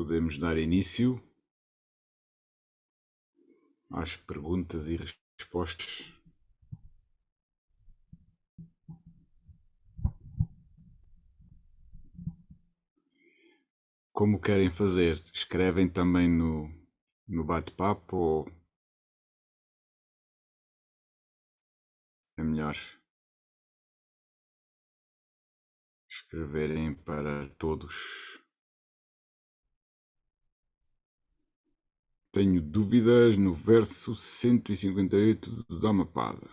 Podemos dar início às perguntas e respostas. Como querem fazer? Escrevem também no bate-papo ou é melhor escreverem para todos? Tenho dúvidas no verso 158 de Dhammapada.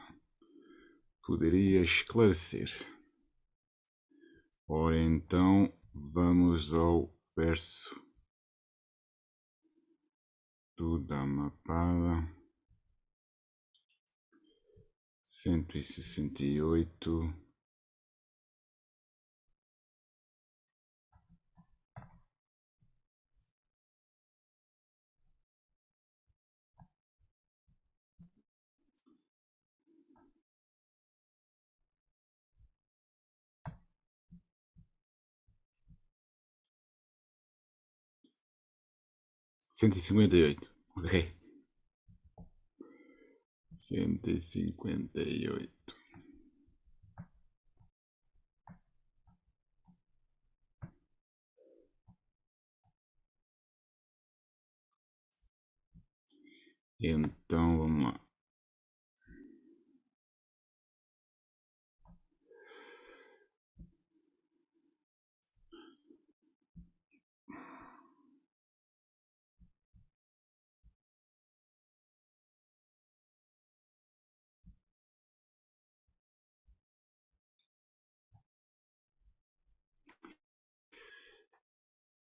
Poderia esclarecer? Ora então, vamos ao verso do Dhammapada 168. Ok. 158. Então vamos lá.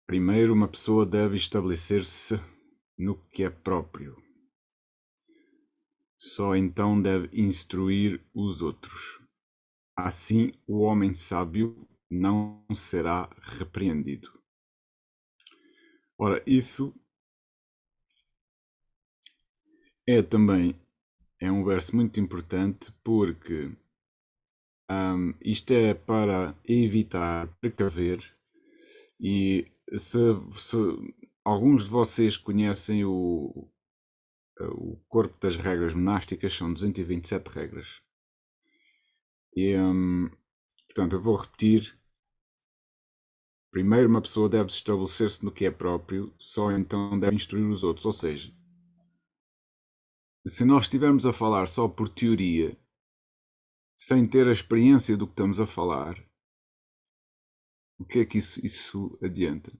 Primeiro, uma pessoa deve estabelecer-se no que é próprio. Só então deve instruir os outros. Assim, o homem sábio não será repreendido. Ora, isso também é um verso muito importante porque isto é para evitar, precaver, e se alguns de vocês conhecem o corpo das regras monásticas, são 227 regras. E, portanto, eu vou repetir. Primeiro, uma pessoa deve estabelecer-se no que é próprio, só então deve instruir os outros. Ou seja, se nós estivermos a falar só por teoria, sem ter a experiência do que estamos a falar, o que é que isso adianta? Ou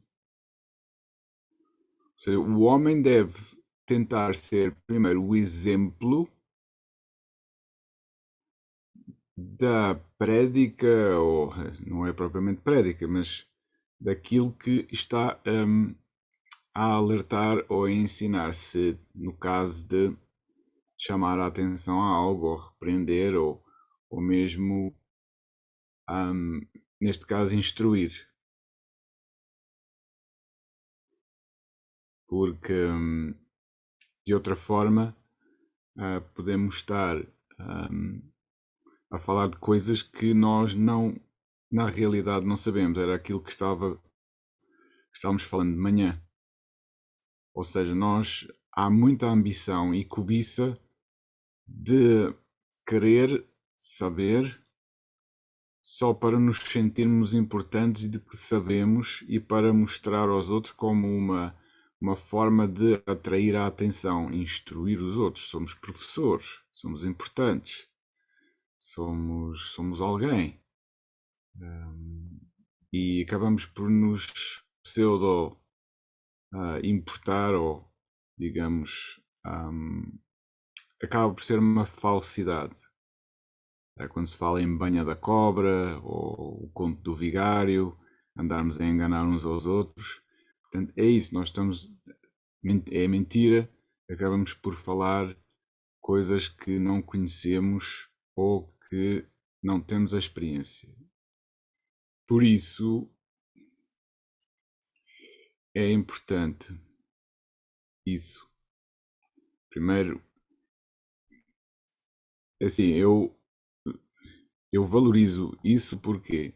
seja, o homem deve tentar ser primeiro o exemplo da prédica, ou não é propriamente prédica, mas daquilo que está a alertar ou a ensinar, se no caso de chamar a atenção a algo, ou repreender, ou mesmo, neste caso, instruir. Porque, de outra forma, podemos estar a falar de coisas que nós não, na realidade, não sabemos. Era aquilo que estávamos falando de manhã. Ou seja, há muita ambição e cobiça de querer saber só para nos sentirmos importantes e de que sabemos, e para mostrar aos outros como uma forma de atrair a atenção, instruir os outros. Somos professores, somos importantes, somos alguém. E acabamos por nos pseudo importar, ou digamos, acaba por ser uma falsidade. É quando se fala em banha da cobra, ou o conto do vigário, andarmos a enganar uns aos outros. Portanto, é isso, nós estamos, é mentira, acabamos por falar coisas que não conhecemos ou que não temos a experiência. Por isso, é importante isso. Primeiro, assim, eu valorizo isso porque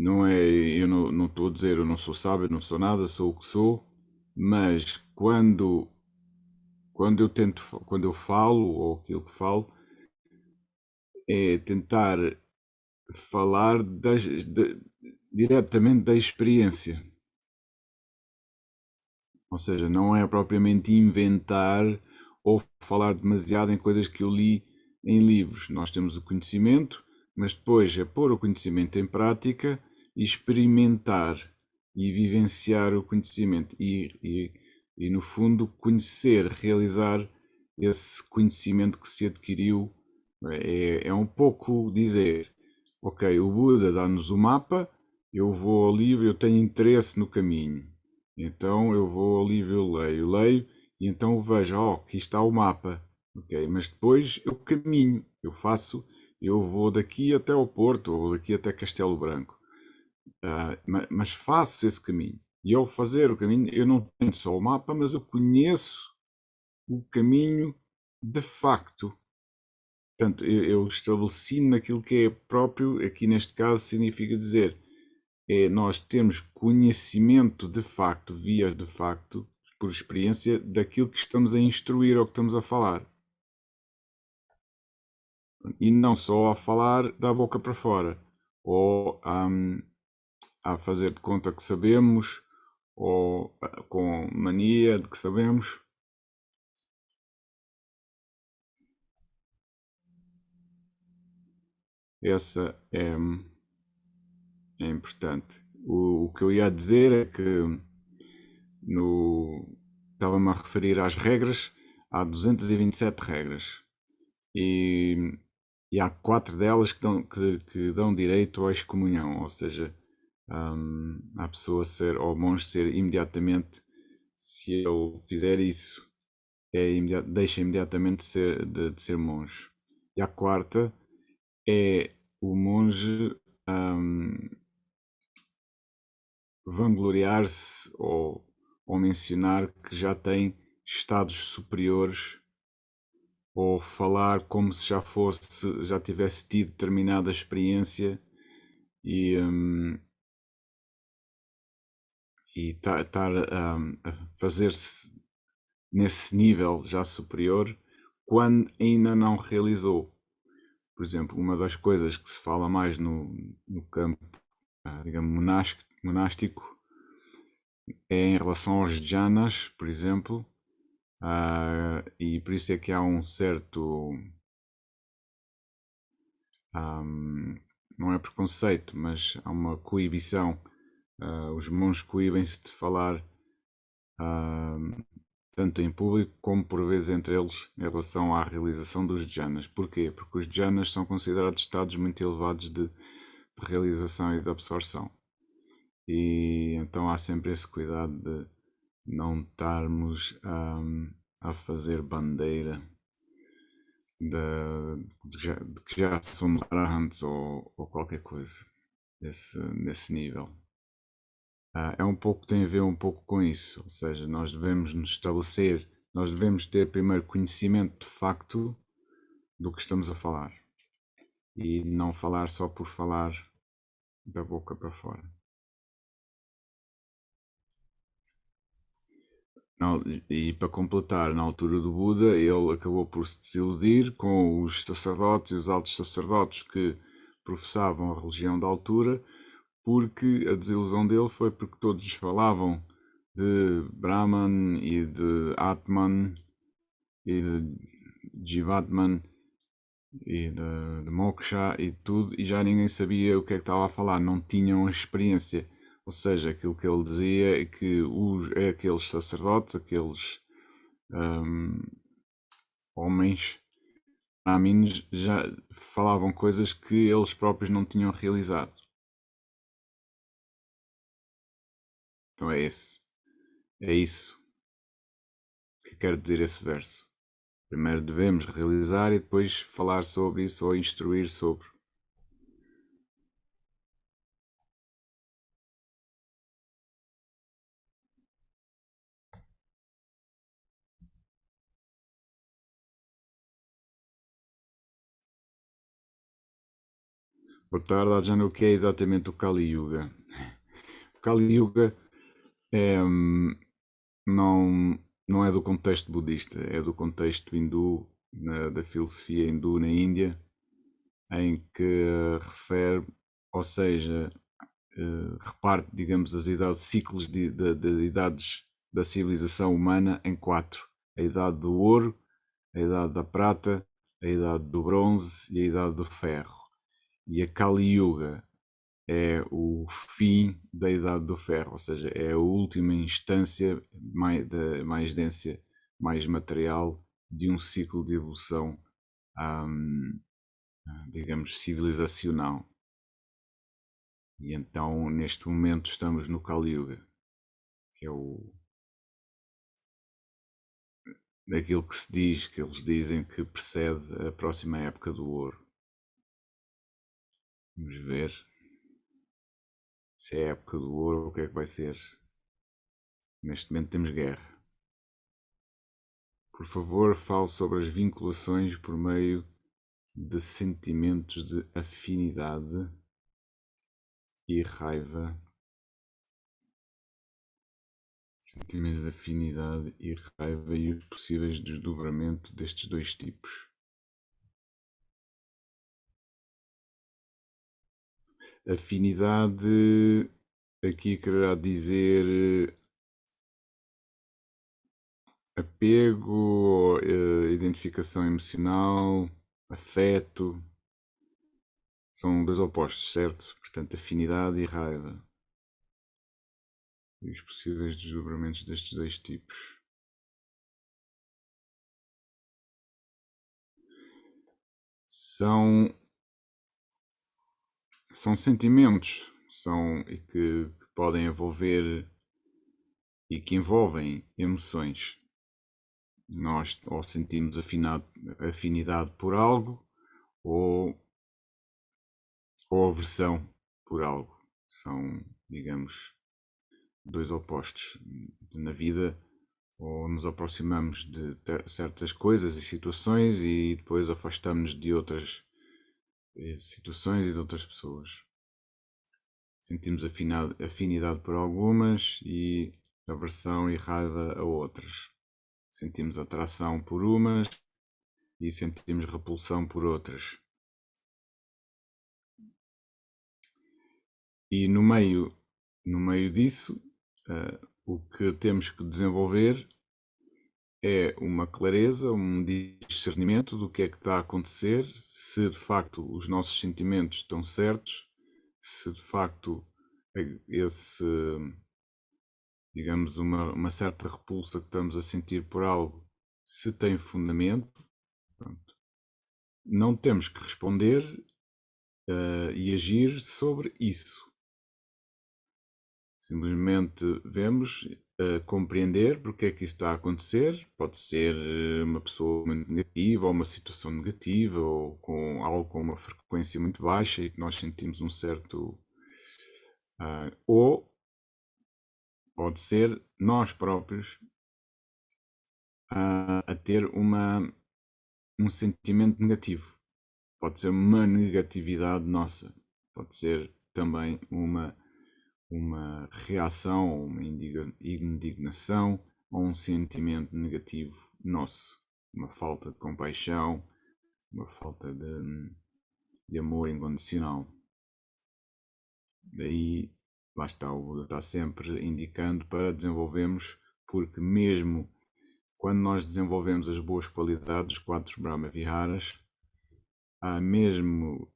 não é, eu não estou a dizer eu não sou sábio, não sou nada, sou o que sou, mas quando eu falo, ou aquilo que falo, é tentar falar diretamente da experiência. Ou seja, não é propriamente inventar ou falar demasiado em coisas que eu li em livros. Nós temos o conhecimento, mas depois é pôr o conhecimento em prática e experimentar e vivenciar o conhecimento e no fundo, conhecer, realizar esse conhecimento que se adquiriu. É um pouco dizer, ok, o Buda dá-nos o mapa, eu vou ao livro, eu tenho interesse no caminho. Então eu vou ao livro, eu leio, e então vejo, aqui está o mapa, ok? Mas depois eu caminho, eu vou daqui até ao Porto, ou daqui até Castelo Branco. Mas faço esse caminho. E ao fazer o caminho, eu não tenho só o mapa, mas eu conheço o caminho de facto. Portanto, eu estabeleci-me naquilo que é próprio, aqui neste caso significa dizer, nós temos conhecimento de facto, via de facto, por experiência, daquilo que estamos a instruir ou que estamos a falar. E não só a falar da boca para fora, ou a fazer de conta que sabemos, ou com mania de que sabemos. Essa é importante. O que eu ia dizer é que estava-me a referir às regras, há 227 regras e, e há 4 delas que dão direito à excomunhão, ou seja, a pessoa ser, ou o monge ser imediatamente, se ele fizer isso, deixa imediatamente de ser monge. E a quarta é o monge vangloriar-se ou mencionar que já tem estados superiores ou falar como se já tivesse tido determinada experiência e estar a fazer-se nesse nível já superior quando ainda não realizou. Por exemplo, uma das coisas que se fala mais no campo, digamos, monástico é em relação aos jhanas, por exemplo, e por isso é que há um certo, não é preconceito, mas há uma coibição. Os monges coibem-se de falar tanto em público como por vezes entre eles em relação à realização dos jhanas. Porquê? Porque os jhanas são considerados estados muito elevados de realização e de absorção. E então há sempre esse cuidado de não estarmos a fazer bandeira de que já somos arahants ou qualquer coisa nesse nível. É um pouco, tem a ver um pouco com isso, ou seja, nós devemos nos estabelecer, nós devemos ter primeiro conhecimento de facto do que estamos a falar e não falar só por falar da boca para fora. E para completar, na altura do Buda, ele acabou por se desiludir com os sacerdotes e os altos sacerdotes que professavam a religião da altura, porque a desilusão dele foi porque todos falavam de Brahman e de Atman e de Jivatman e de Moksha e tudo, e já ninguém sabia o que é que estava a falar, não tinham experiência. Ou seja, aquilo que ele dizia é que aqueles sacerdotes, aqueles homens brahmins já falavam coisas que eles próprios não tinham realizado. Então é isso que quer dizer esse verso. Primeiro devemos realizar e depois falar sobre isso ou instruir sobre. Boa tarde, Adjana. O que é exatamente o Kali Yuga? O Kali Yuga é, não, não é do contexto budista, é do contexto hindu, da filosofia hindu na Índia, em que refere, ou seja, reparte, digamos, as idades, ciclos de idades da civilização humana em quatro: a idade do ouro, a idade da prata, a idade do bronze e a idade do ferro. E a Kali Yuga é o fim da idade do ferro, ou seja, é a última instância mais densa, mais material de um ciclo de evolução, digamos, civilizacional. E então, neste momento, estamos no Kali Yuga, que é aquilo que se diz, que eles dizem que precede a próxima época do ouro. Vamos ver se é a época do ouro, o que é que vai ser. Neste momento temos guerra. Por favor, fale sobre as vinculações por meio de sentimentos de afinidade e raiva. Sentimentos de afinidade e raiva e os possíveis desdobramentos destes dois tipos. Afinidade aqui quererá dizer apego, identificação emocional, afeto. São dois opostos, certo? Portanto, afinidade e raiva. E os possíveis desdobramentos destes dois tipos. São sentimentos, e que podem envolver e que envolvem emoções. Nós ou sentimos afinidade por algo ou aversão por algo. São, digamos, dois opostos. Na vida, ou nos aproximamos de certas coisas e situações e depois afastamos-nos de outras situações e de outras pessoas. Sentimos afinidade por algumas e aversão e raiva a outras. Sentimos atração por umas e sentimos repulsão por outras. E no meio disso, o que temos que desenvolver é uma clareza, um discernimento do que é que está a acontecer, se de facto os nossos sentimentos estão certos, se de facto esse, digamos, uma certa repulsa que estamos a sentir por algo, se tem fundamento. Pronto. Não temos que responder e agir sobre isso. Simplesmente vemos, compreender porque é que isso está a acontecer. Pode ser uma pessoa muito negativa, ou uma situação negativa, ou com algo com uma frequência muito baixa e que nós sentimos um certo. Ou pode ser nós próprios a ter um sentimento negativo. Pode ser uma negatividade nossa. Pode ser também uma reação, uma indignação ou um sentimento negativo nosso. Uma falta de compaixão, uma falta de amor incondicional. Daí, lá está, o Buda está sempre indicando para desenvolvermos, porque mesmo quando nós desenvolvemos as boas qualidades, os 4 Brahma Viharas, mesmo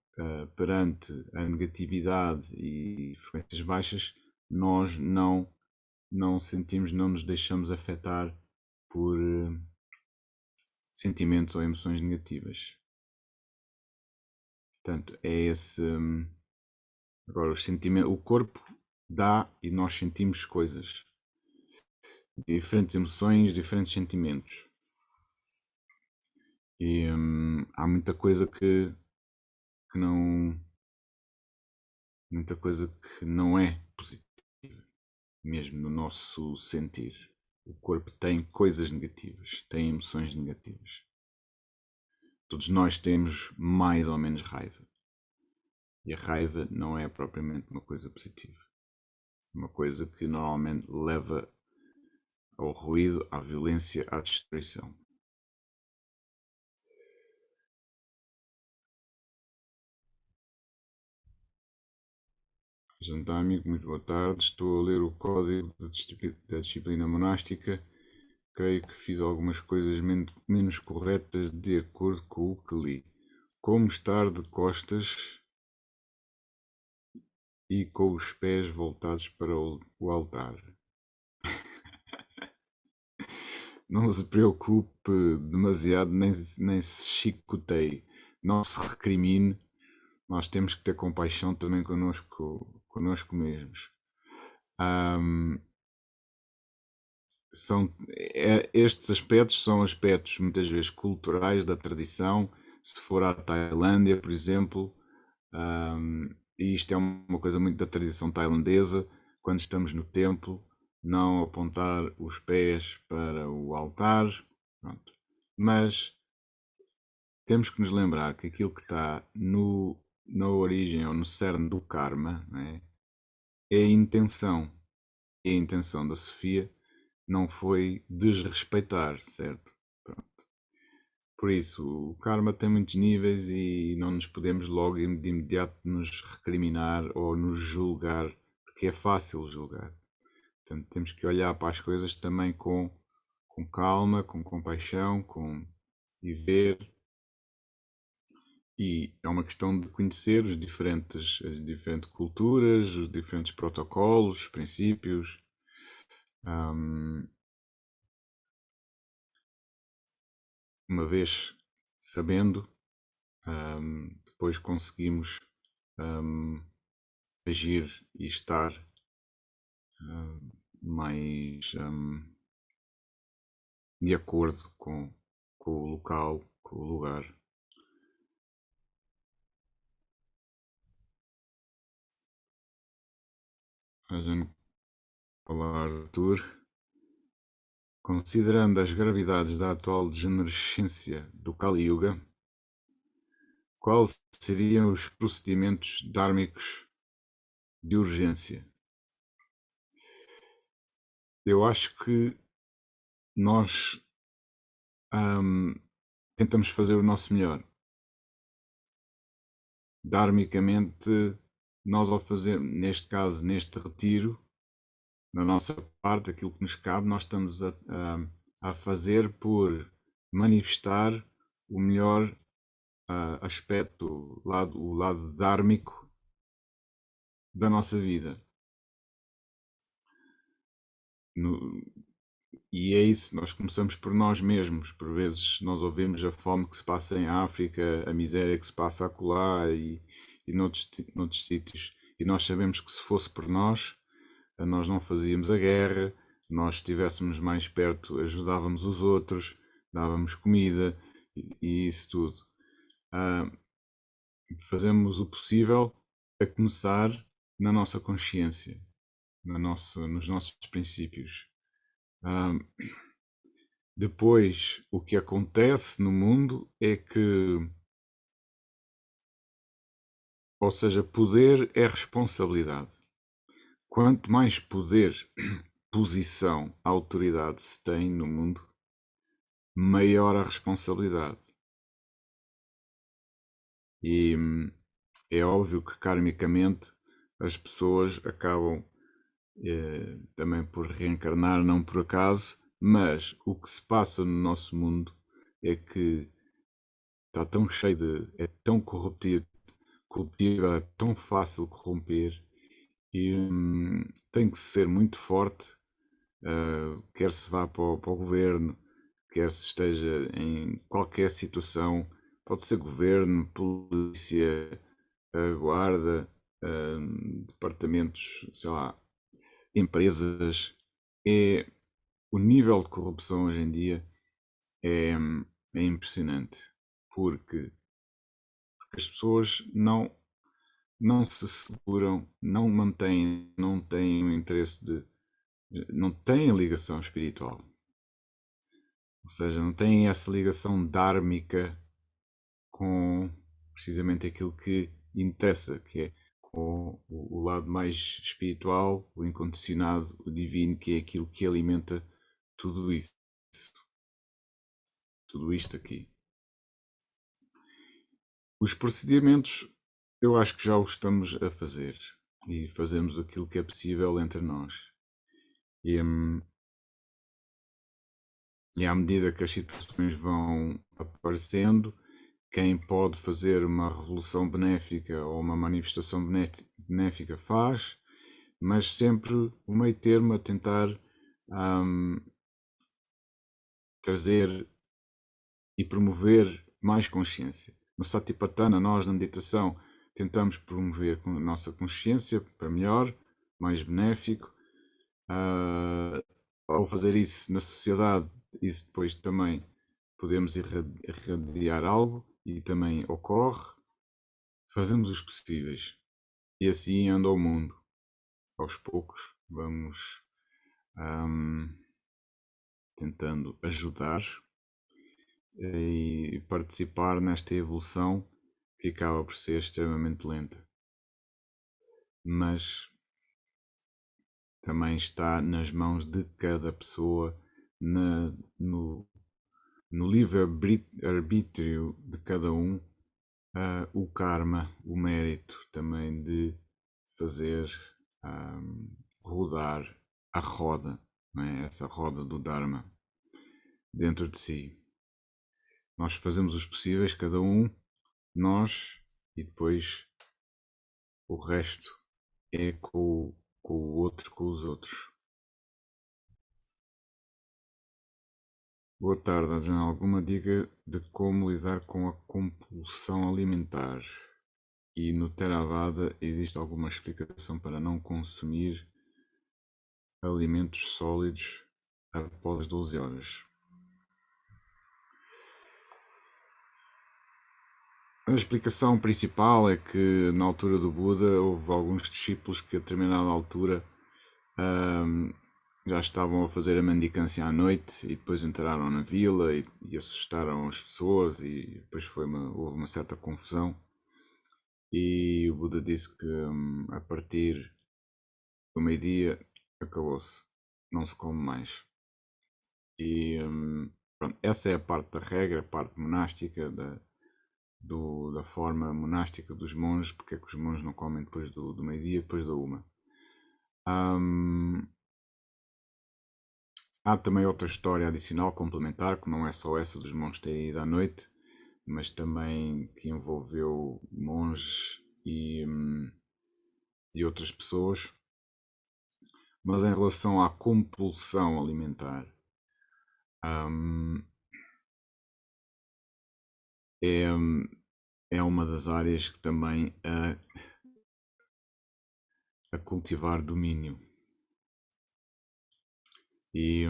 perante a negatividade e frequências baixas, nós não sentimos, não nos deixamos afetar por sentimentos ou emoções negativas. Portanto, é esse. Agora, o corpo dá e nós sentimos coisas. Diferentes emoções, diferentes sentimentos. E há muita coisa que não. Muita coisa que não é positiva, mesmo no nosso sentir. O corpo tem coisas negativas, tem emoções negativas. Todos nós temos mais ou menos raiva. E a raiva não é propriamente uma coisa positiva. Uma coisa que normalmente leva ao ruído, à violência, à destruição. Jantar, amigo, muito boa tarde. Estou a ler o Código da Disciplina Monástica. Creio que fiz algumas coisas menos corretas de acordo com o que li. Como estar de costas e com os pés voltados para o altar. Não se preocupe demasiado, nem se chicoteie. Não se recrimine. Nós temos que ter compaixão também connosco mesmos. Estes aspectos são aspectos muitas vezes culturais da tradição. Se for à Tailândia, por exemplo, e isto é uma coisa muito da tradição tailandesa, quando estamos no templo, não apontar os pés para o altar. Pronto. Mas temos que nos lembrar que aquilo que está na origem ou no cerne do karma, né, é a intenção. E a intenção da Sofia não foi desrespeitar, certo? Pronto. Por isso, o karma tem muitos níveis e não nos podemos logo de imediato nos recriminar ou nos julgar, porque é fácil julgar. Portanto, temos que olhar para as coisas também com calma, com compaixão, e ver. E é uma questão de conhecer as diferentes culturas, os diferentes protocolos, os princípios. Uma vez sabendo, depois conseguimos agir e estar mais de acordo com o local, com o lugar. A gente falar, Arthur, considerando as gravidades da atual degenerescência do Kali Yuga, quais seriam os procedimentos dármicos de urgência? Eu acho que nós tentamos fazer o nosso melhor. Dharmicamente, nós ao fazer, neste caso, neste retiro, na nossa parte, aquilo que nos cabe, nós estamos a fazer por manifestar o melhor aspecto, o lado dármico da nossa vida. E é isso, nós começamos por nós mesmos. Por vezes nós ouvimos a fome que se passa em África, a miséria que se passa acolá e noutros sítios. E nós sabemos que se fosse por nós não fazíamos a guerra, nós estivéssemos mais perto, ajudávamos os outros, dávamos comida e isso tudo. Fazemos o possível a começar na nossa consciência, nos nossos princípios. Depois, o que acontece no mundo é que, ou seja, poder é responsabilidade. Quanto mais poder, posição, autoridade se tem no mundo, maior a responsabilidade. E é óbvio que karmicamente as pessoas acabam também por reencarnar, não por acaso, mas o que se passa no nosso mundo é que está tão cheio é tão corruptível, é tão fácil corromper e tem que ser muito forte, quer se vá para o governo, quer se esteja em qualquer situação, pode ser governo, polícia, guarda, departamentos, sei lá, empresas. O nível de corrupção hoje em dia é impressionante, porque as pessoas não se seguram, não têm o interesse não têm ligação espiritual. Ou seja, não têm essa ligação dármica com precisamente aquilo que interessa, que é com o lado mais espiritual, o incondicionado, o divino, que é aquilo que alimenta tudo isso, tudo isto aqui. Os procedimentos, eu acho que já os estamos a fazer e fazemos aquilo que é possível entre nós. E à medida que as situações vão aparecendo, quem pode fazer uma revolução benéfica ou uma manifestação benéfica faz, mas sempre o meio termo a tentar trazer e promover mais consciência. No Satipatthana, nós na meditação tentamos promover a nossa consciência para melhor, mais benéfico. Ao fazer isso na sociedade, isso depois também podemos irradiar algo e também ocorre. Fazemos os possíveis e assim anda o mundo. Aos poucos vamos tentando ajudar e participar nesta evolução que acaba por ser extremamente lenta. Mas também está nas mãos de cada pessoa, no livre-arbítrio de cada um, o karma, o mérito também de fazer rodar a roda, não é? Essa roda do Dharma dentro de si. Nós fazemos os possíveis, cada um, nós, e depois o resto é com o outro, com os outros. Boa tarde, Adriana. Alguma dica de como lidar com a compulsão alimentar? E no Theravada existe alguma explicação para não consumir alimentos sólidos após as 12 horas? A explicação principal é que na altura do Buda houve alguns discípulos que a determinada altura já estavam a fazer a mendicância à noite e depois entraram na vila e assustaram as pessoas e depois houve uma certa confusão. E o Buda disse que a partir do meio-dia acabou-se, não se come mais. E pronto, essa é a parte da regra, a parte monástica, da forma monástica dos monges, porque é que os monges não comem depois do meio-dia, depois da 1. Há também outra história adicional, complementar, que não é só essa dos monges terem ido à noite, mas também que envolveu monges e outras pessoas. Mas em relação à compulsão alimentar, é uma das áreas que também a cultivar domínio. E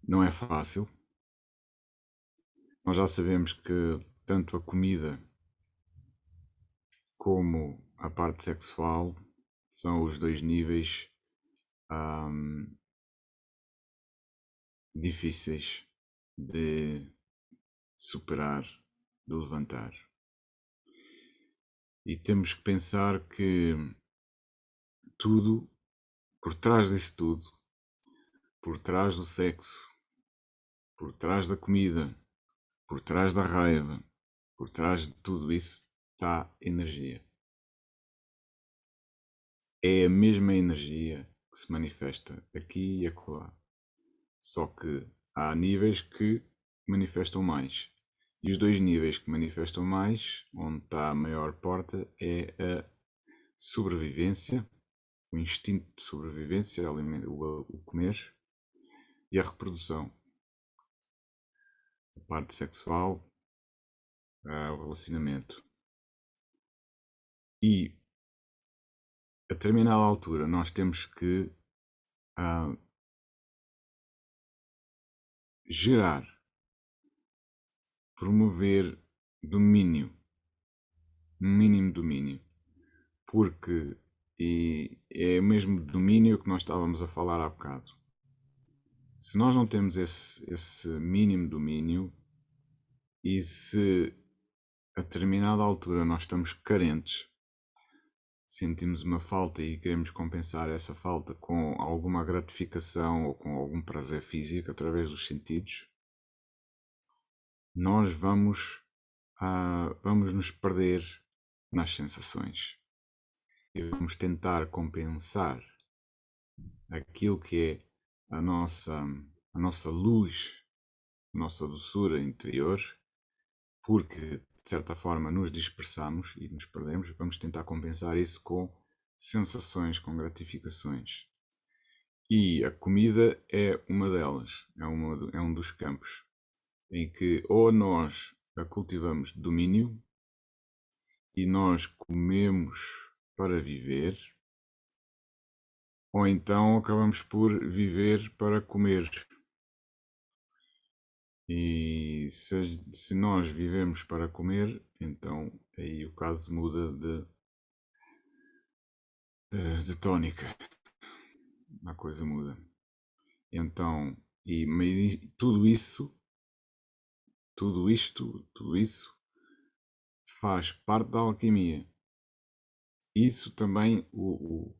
não é fácil. Nós já sabemos que tanto a comida como a parte sexual são os dois níveis difíceis de superar, de levantar. E temos que pensar que tudo, por trás disso tudo, por trás do sexo, por trás da comida, por trás da raiva, por trás de tudo isso está energia. É a mesma energia que se manifesta aqui e acolá. Só que há níveis que manifestam mais. E os dois níveis que manifestam mais, onde está a maior porta, é a sobrevivência, o instinto de sobrevivência, o comer, e a reprodução. A parte sexual, o relacionamento. E a determinada altura nós temos que gerar, promover domínio, um mínimo domínio, porque é o mesmo domínio que nós estávamos a falar há bocado. Se nós não temos esse mínimo domínio, E se a determinada altura nós estamos carentes, sentimos uma falta e queremos compensar essa falta com alguma gratificação ou com algum prazer físico através dos sentidos, nós vamos nos perder nas sensações e vamos tentar compensar aquilo que é a nossa luz, a nossa doçura interior, porque de certa forma nos dispersamos e nos perdemos. Vamos tentar compensar isso com sensações, com gratificações. E a comida é uma delas, é um dos campos em que ou nós a cultivamos domínio e nós comemos para viver, ou então acabamos por viver para comer. E se nós vivemos para comer, então aí o caso muda de tónica, a coisa muda. Então, mas tudo isso faz parte da alquimia. Isso também, o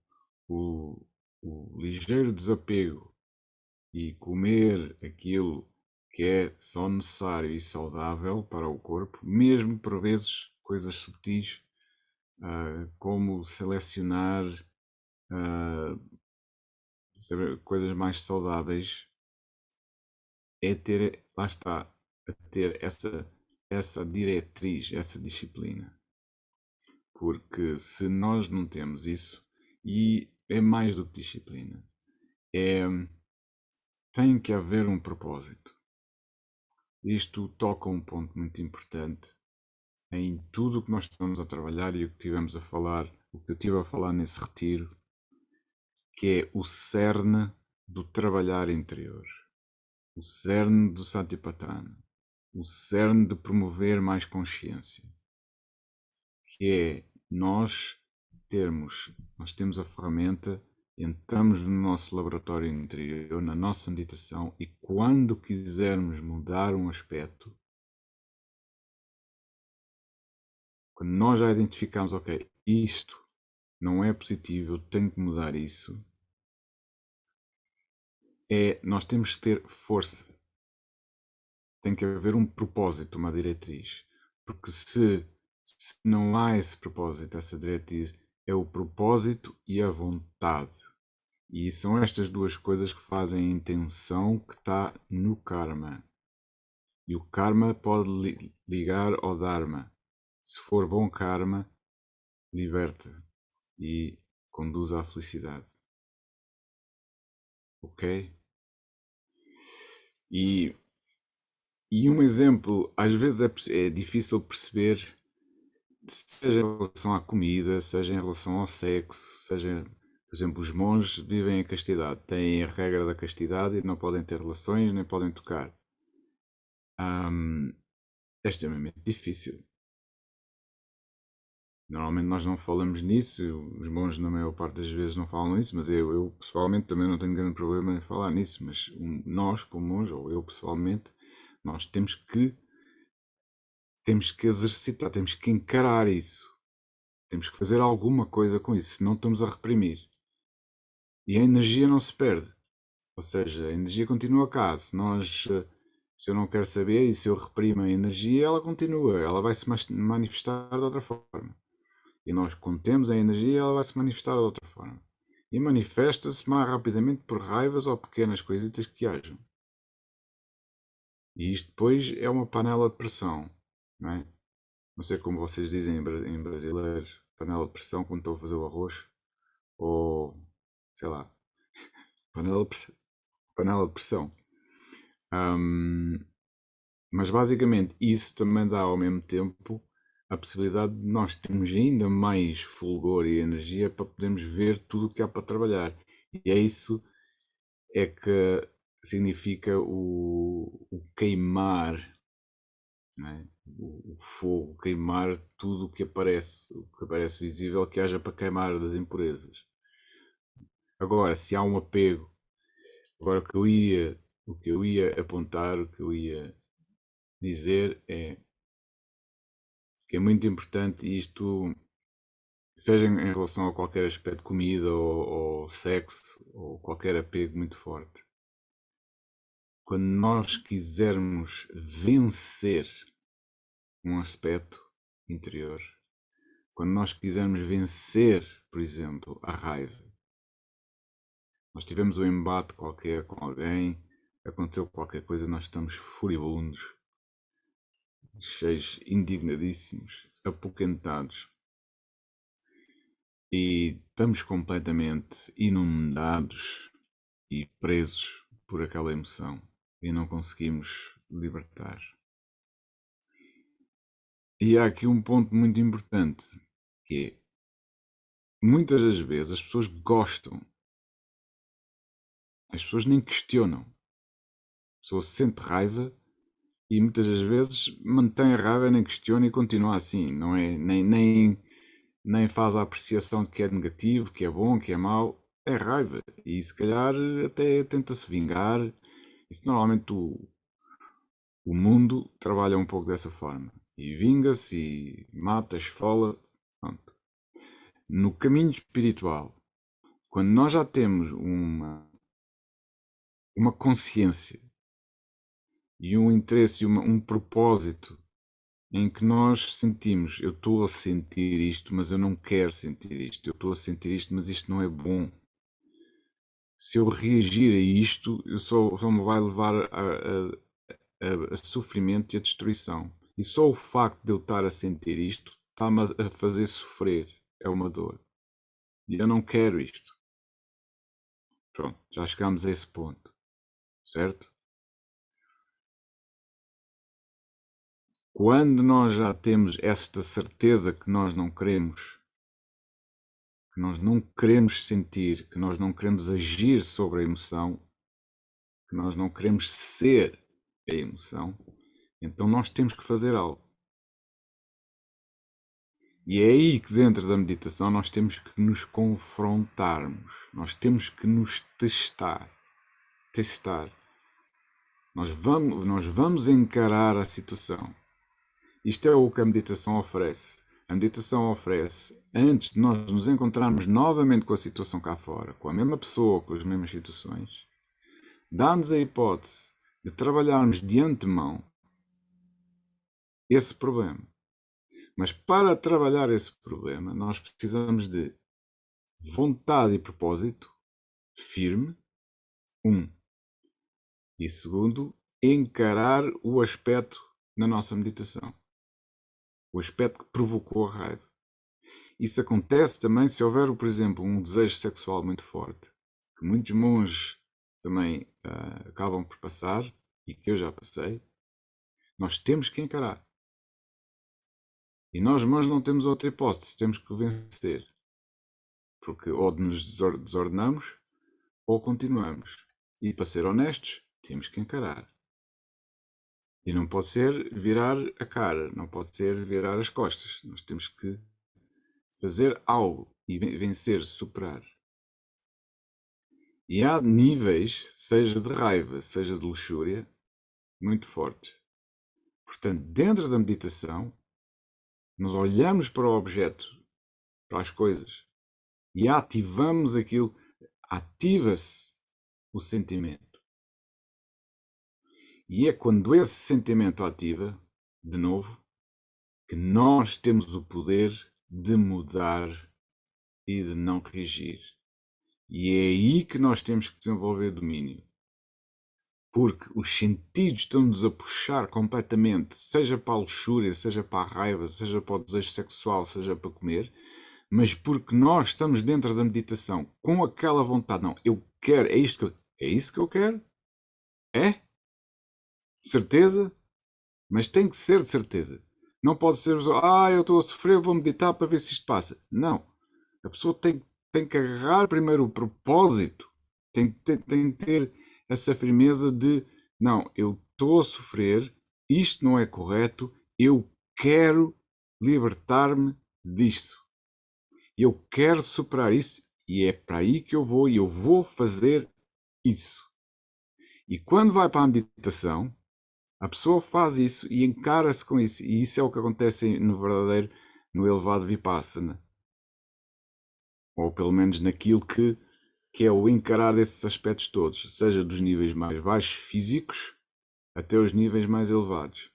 ligeiro desapego e comer aquilo que é só necessário e saudável para o corpo, mesmo por vezes coisas subtis, como selecionar coisas mais saudáveis, é ter, lá está, a ter essa diretriz, essa disciplina. Porque se nós não temos isso, e é mais do que disciplina, tem que haver um propósito. Isto toca um ponto muito importante em tudo o que nós estamos a trabalhar e o que tivemos a falar, o que eu estive a falar nesse retiro, que é o cerne do trabalhar interior, o cerne do Satipatthana, o cerne de promover mais consciência, que é nós temos a ferramenta, entramos no nosso laboratório interior, na nossa meditação, e quando quisermos mudar um aspecto, quando nós já identificamos, ok, isto não é positivo, eu tenho que mudar isso, nós temos que ter força. Tem que haver um propósito, uma diretriz. Porque se não há esse propósito, essa diretriz, é o propósito e a vontade. E são estas duas coisas que fazem a intenção que está no karma. E o karma pode ligar ao dharma. Se for bom karma, liberta e conduz à felicidade. Ok? E um exemplo, às vezes é difícil perceber, seja em relação à comida, seja em relação ao sexo, seja, por exemplo, os monges vivem a castidade, têm a regra da castidade e não podem ter relações, nem podem tocar. É extremamente difícil. Normalmente nós não falamos nisso, os monges na maior parte das vezes não falam nisso, mas eu pessoalmente também não tenho grande problema em falar nisso, mas nós como monges, ou eu pessoalmente, nós temos que exercitar, temos que encarar isso. Temos que fazer alguma coisa com isso, senão estamos a reprimir. E a energia não se perde. Ou seja, a energia continua cá. Se eu não quero saber e se eu reprimo a energia, ela continua. Ela vai se manifestar de outra forma. E nós, quando temos a energia, ela vai se manifestar de outra forma. E manifesta-se mais rapidamente por raivas ou pequenas coisitas que hajam. E isto depois é uma panela de pressão, não é? Não sei como vocês dizem em brasileiro, panela de pressão quando estou a fazer o arroz, ou sei lá, panela de pressão. Mas basicamente isso também dá ao mesmo tempo a possibilidade de nós termos ainda mais fulgor e energia para podermos ver tudo o que há para trabalhar. E é isso é que significa o queimar, não é? O fogo, queimar tudo o que aparece visível que haja para queimar das impurezas. Agora, se há um apego, agora o que eu ia apontar, o que eu ia dizer é que é muito importante isto, seja em relação a qualquer aspecto de comida ou sexo ou qualquer apego muito forte. Quando nós quisermos vencer um aspecto interior, quando nós quisermos vencer, por exemplo, a raiva, nós tivemos um embate qualquer com alguém, aconteceu qualquer coisa, nós estamos furibundos, cheios, indignadíssimos, apoquentados, e estamos completamente inundados e presos por aquela emoção e não conseguimos libertar. E há aqui um ponto muito importante, que é, muitas das vezes as pessoas gostam, as pessoas nem questionam. A pessoa sente raiva e muitas das vezes mantém a raiva, nem questiona e continua assim, não é? Nem faz a apreciação de que é negativo, que é bom, que é mau. É raiva. E se calhar até tenta-se vingar. Isso normalmente o mundo trabalha um pouco dessa forma. E vinga-se e mata, esfola. Pronto. No caminho espiritual, quando nós já temos uma consciência e um interesse e um propósito em que nós sentimos, eu estou a sentir isto, mas eu não quero sentir isto, eu estou a sentir isto, mas isto não é bom. Se eu reagir a isto, eu só me vai levar a sofrimento e a destruição. E só o facto de eu estar a sentir isto está-me a fazer sofrer. É uma dor. E eu não quero isto. Pronto, já chegamos a esse ponto. Certo? Quando nós já temos esta certeza que nós não queremos sentir, que nós não queremos agir sobre a emoção, que nós não queremos ser a emoção, então nós temos que fazer algo. E é aí que dentro da meditação nós temos que nos confrontarmos, nós temos que nos testar. Nós vamos encarar a situação. Isto é o que a meditação oferece. A meditação oferece, antes de nós nos encontrarmos novamente com a situação cá fora, com a mesma pessoa, com as mesmas situações, dá-nos a hipótese de trabalharmos de antemão esse problema. Mas para trabalhar esse problema, nós precisamos de vontade e propósito firme, e segundo, encarar o aspecto na nossa meditação. O aspecto que provocou a raiva. Isso acontece também se houver, por exemplo, um desejo sexual muito forte, que muitos monges também acabam por passar, e que eu já passei. Nós temos que encarar. E nós não temos outra hipótese, temos que vencer. Porque ou nos desordenamos, ou continuamos. E para ser honestos, temos que encarar. E não pode ser virar a cara, não pode ser virar as costas. Nós temos que fazer algo e vencer, superar. E há níveis, seja de raiva, seja de luxúria, muito fortes. Portanto, dentro da meditação, nós olhamos para o objeto, para as coisas, e ativamos aquilo, ativa-se o sentimento. E é quando esse sentimento ativa, de novo, que nós temos o poder de mudar e de não reagir. E é aí que nós temos que desenvolver domínio. Porque os sentidos estão-nos a puxar completamente, seja para a luxúria, seja para a raiva, seja para o desejo sexual, seja para comer, mas porque nós estamos dentro da meditação com aquela vontade, não, eu quero, é isso que eu quero? É? De certeza? Mas tem que ser de certeza. Não pode ser, eu estou a sofrer, vou meditar para ver se isto passa. Não. A pessoa tem que agarrar primeiro o propósito, tem que ter essa firmeza de, não, eu estou a sofrer, isto não é correto, eu quero libertar-me disto. Eu quero superar isso e é para aí que eu vou e eu vou fazer isso. E quando vai para a meditação, A pessoa faz isso e encara-se com isso. E isso é o que acontece no elevado Vipassana. Ou pelo menos naquilo que é o encarar esses aspectos todos, seja dos níveis mais baixos físicos até os níveis mais elevados.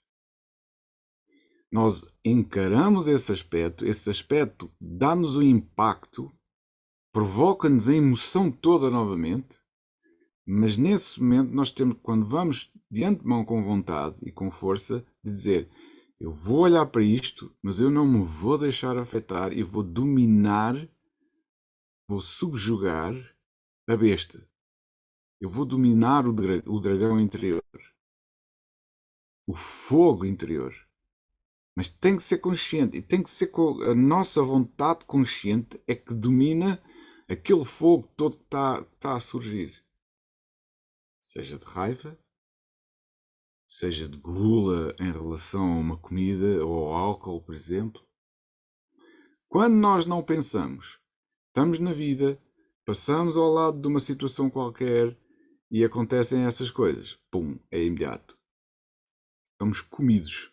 Nós encaramos esse aspecto dá-nos o impacto, provoca-nos a emoção toda novamente, mas nesse momento nós temos, quando vamos de antemão com vontade e com força, de dizer: eu vou olhar para isto, mas eu não me vou deixar afetar e vou dominar, vou subjugar a besta. Eu vou dominar o dragão interior, o fogo interior. Mas tem que ser consciente e tem que ser com a nossa vontade consciente é que domina aquele fogo todo que está a surgir. Seja de raiva, seja de gula em relação a uma comida ou ao álcool, por exemplo. Quando nós não pensamos, estamos na vida, passamos ao lado de uma situação qualquer e acontecem essas coisas. Pum, é imediato. Somos comidos.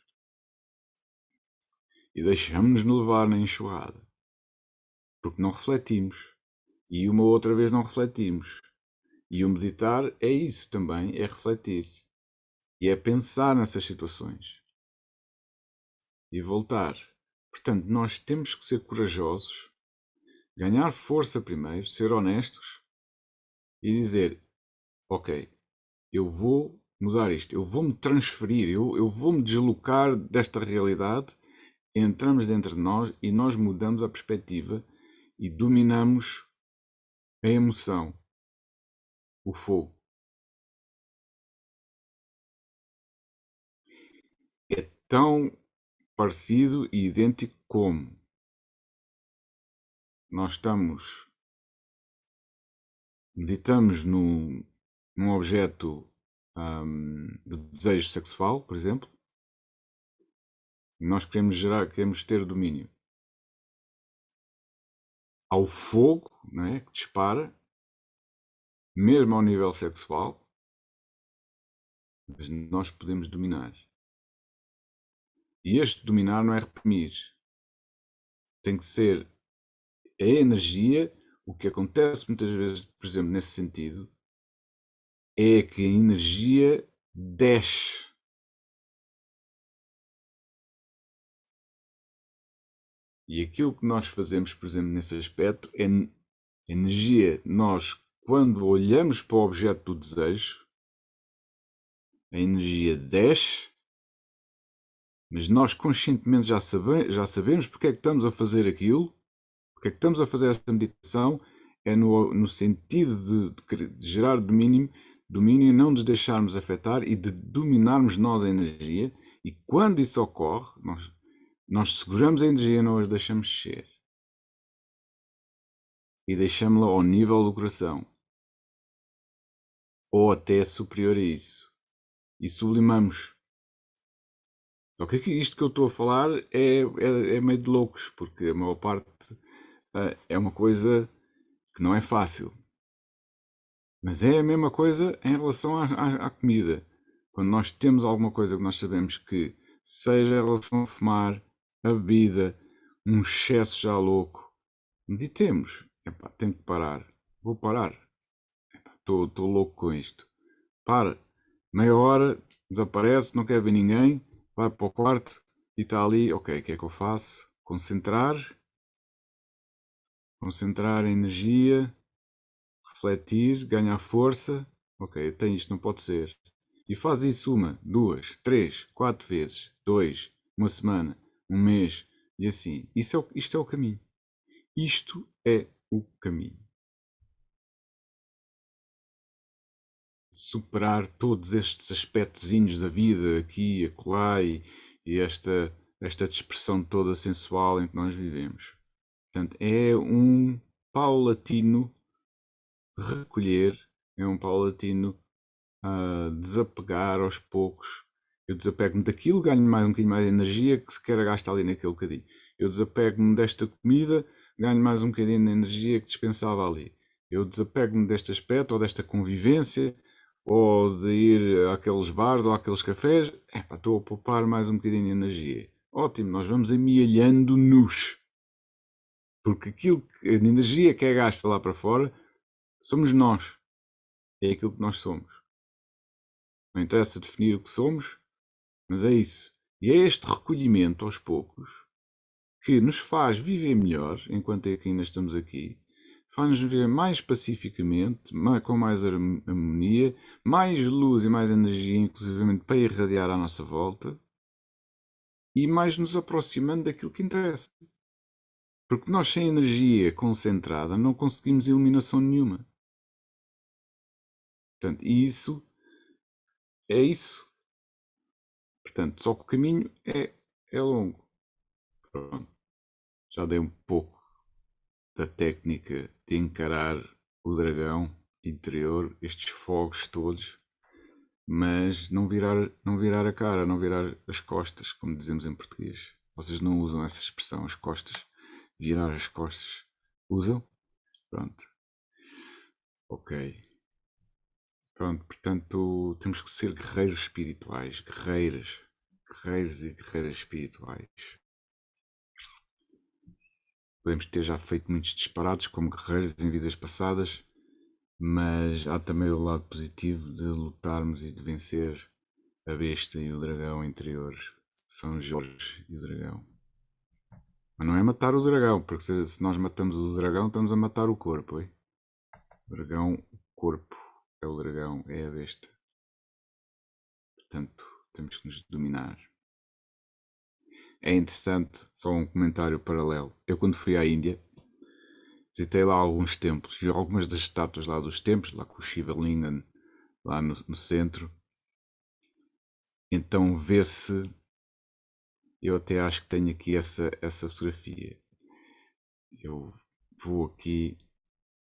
E deixamos-nos levar na enxurrada. Porque não refletimos. E uma outra vez não refletimos. E o meditar é isso também, é refletir. E é pensar nessas situações. E voltar. Portanto, nós temos que ser corajosos, ganhar força primeiro, ser honestos e dizer: ok, eu vou mudar isto, eu vou-me transferir, eu vou-me deslocar desta realidade, entramos dentro de nós e nós mudamos a perspectiva e dominamos a emoção, o fogo. É tão parecido e idêntico como nós meditamos num objeto de desejo sexual, por exemplo, e nós queremos ter domínio. Ao fogo, não é, que dispara, mesmo ao nível sexual, mas nós podemos dominar. E este dominar não é reprimir. Tem que ser a energia. O que acontece muitas vezes, por exemplo, nesse sentido, é que a energia desce. E aquilo que nós fazemos, por exemplo, nesse aspecto, é energia. Nós, quando olhamos para o objeto do desejo, a energia desce, mas nós conscientemente já sabemos porque é que estamos a fazer aquilo, porque é que estamos a fazer essa meditação, é no sentido de gerar domínio e não nos deixarmos afetar e de dominarmos nós a energia. E quando isso ocorre, nós seguramos a energia e não as deixamos descer. E deixamos-la ao nível do coração. Ou até superior a isso. E sublimamos. Só que isto que eu estou a falar é meio de loucos, porque a maior parte é uma coisa que não é fácil. Mas é a mesma coisa em relação à comida. Quando nós temos alguma coisa que nós sabemos que, seja em relação a fumar, a bebida, um excesso já louco, meditemos. Epá, tenho que parar. Vou parar. Estou louco com isto. Para. Meia hora, desaparece, não quer ver ninguém, vai para o quarto e está ali. Ok, o que é que eu faço? Concentrar a energia, refletir, ganhar força. Ok, tem isto, não pode ser. E faz isso 1, 2, 3, 4 vezes, 2, uma semana, um mês e assim. Isto é o caminho. Isto é o caminho. Superar todos estes aspectozinhos da vida, aqui e acolá, e esta dispersão toda sensual em que nós vivemos. Portanto, é um paulatino recolher, é um paulatino desapegar aos poucos. Eu desapego-me daquilo, ganho mais um bocadinho mais de energia que se quer gastar ali naquele bocadinho. Eu desapego-me desta comida, ganho mais um bocadinho de energia que dispensava ali. Eu desapego-me deste aspecto ou desta convivência ou de ir àqueles bares ou àqueles cafés, estou a poupar mais um bocadinho de energia. Ótimo, nós vamos amealhando-nos. Porque a energia que é gasta lá para fora, somos nós. É aquilo que nós somos. Não interessa definir o que somos, mas é isso. E é este recolhimento aos poucos que nos faz viver melhor enquanto é que ainda estamos aqui, faz-nos viver mais pacificamente, com mais harmonia, mais luz e mais energia, inclusivamente para irradiar à nossa volta, e mais nos aproximando daquilo que interessa. Porque nós, sem energia concentrada, não conseguimos iluminação nenhuma. Portanto, isso é isso. Portanto, só que o caminho é longo. Pronto. Já dei um pouco da técnica de encarar o dragão interior, estes fogos todos, mas não virar a cara, não virar as costas, como dizemos em português. Vocês não usam essa expressão, as costas, virar as costas. Usam? Pronto. Ok. Pronto, portanto, temos que ser guerreiros espirituais, guerreiros e guerreiras espirituais. Podemos ter já feito muitos disparados como guerreiros em vidas passadas, mas há também o lado positivo de lutarmos e de vencer a besta e o dragão interior, São Jorge e o dragão. Mas não é matar o dragão, porque se nós matamos o dragão, estamos a matar o corpo. Hein? O dragão, o corpo é o dragão, é a besta. Portanto, temos que nos dominar. É interessante, só um comentário paralelo. Eu quando fui à Índia, visitei lá alguns templos, vi algumas das estátuas lá dos templos, lá com o Shiva Lingam, lá no centro. Então vê-se, eu até acho que tenho aqui essa fotografia. Eu vou aqui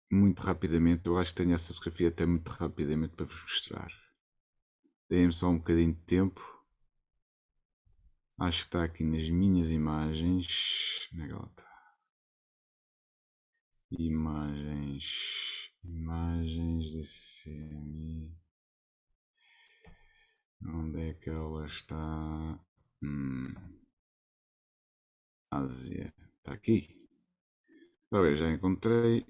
muito rapidamente, eu acho que tenho essa fotografia até muito rapidamente para vos mostrar. Deem-me só um bocadinho de tempo. Acho que está aqui nas minhas imagens. Onde é que ela está? Imagens de semi. Onde é que ela está? Ásia. Está aqui. Ora bem, já encontrei.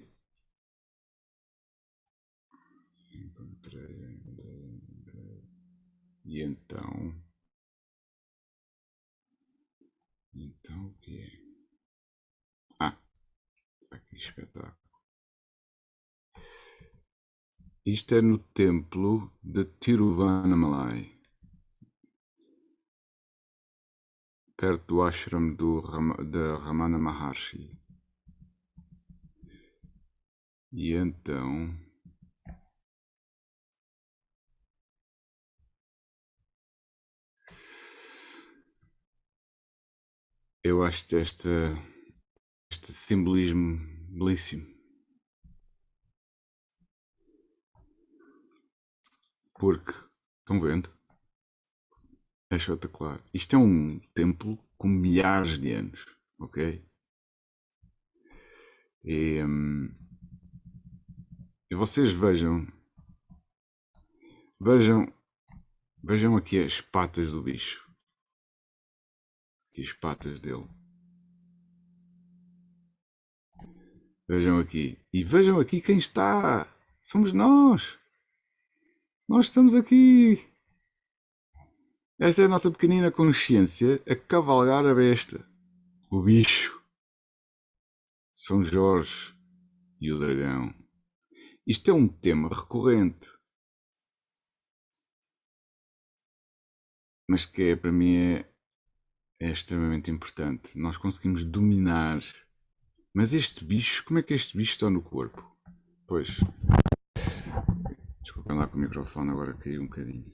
E então o que é? Está aqui, espetáculo. Isto é no templo de Tiruvannamalai, perto do ashram da Ramana Maharshi. E então eu acho este simbolismo belíssimo. Porque, estão vendo? É espetacular. Isto é um templo com milhares de anos, ok? E vocês vejam aqui as patas do bicho. Aqui as patas dele. Vejam aqui. E vejam aqui quem está. Somos nós. Nós estamos aqui. Esta é a nossa pequenina consciência a cavalgar a besta. O bicho. São Jorge e o dragão. Isto é um tema recorrente. Mas que para mim é extremamente importante. Nós conseguimos dominar. Mas este bicho, como é que este bicho está no corpo? Pois. Desculpem lá que o microfone agora caiu um bocadinho.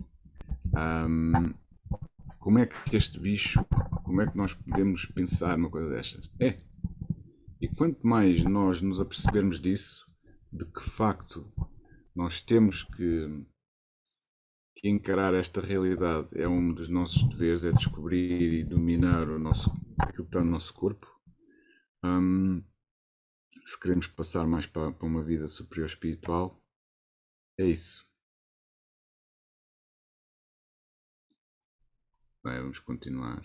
Como é que este bicho, como é que nós podemos pensar numa coisa destas? E quanto mais nós nos apercebermos disso, de que facto nós temos que encarar esta realidade, é um dos nossos deveres, é descobrir e dominar aquilo que está no nosso corpo. Se queremos passar mais para uma vida superior espiritual, é isso. Bem, vamos continuar.